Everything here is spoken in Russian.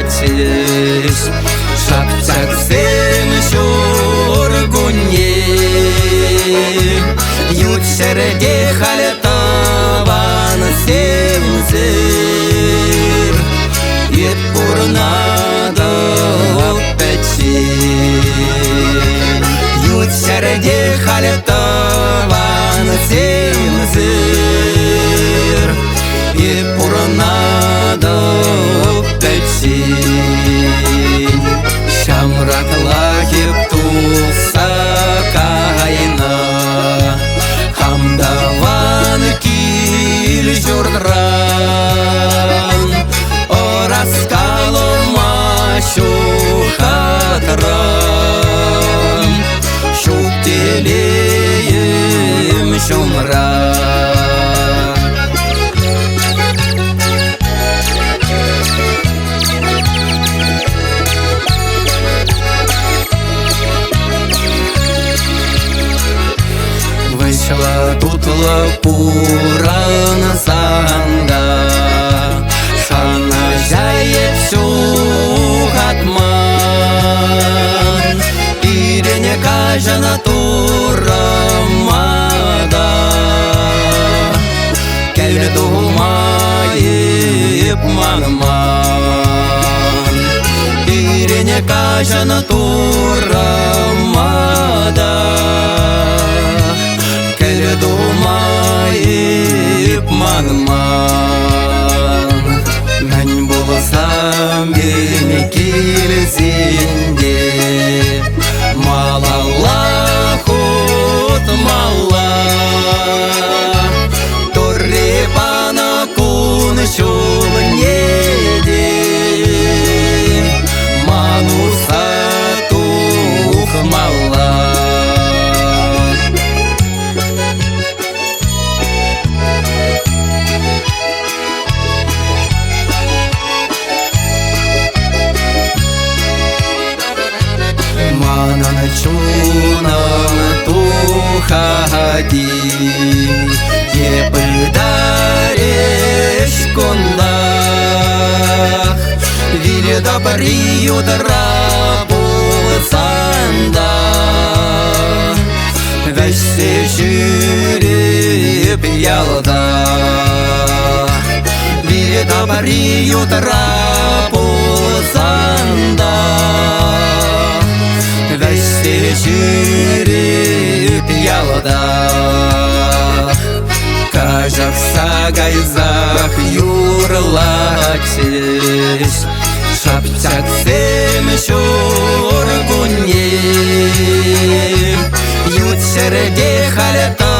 шурлатись, шаптяксым шургуне. Ют серге халтаван севзир, ет пурнада печень. Ют серге халтаван севзир, ет пурнада печень. Шамраклахип туса кайна, хамдаван кил журдран, ораскалома шухатран, шуктелеем шумран. Вышла тутла пурана санда, шана жайет сухатман, ирене кажана турамада, келе думаеп магман, ирене кажана турамада, думаеп магман. Мен болсам бене килсенде, малала хут мала, торрепана кун шулнеде, мануса тух мала. Манан чунан тухади, епылдареш кондах, виледа барию драпулсанда, вәшсе жүреп ялда, виледа барию драпулсанда, вәшсе жүреп ялда. Кажақ сагайзақ юрлатиш, шаптяксым шургуне. Ют серге халета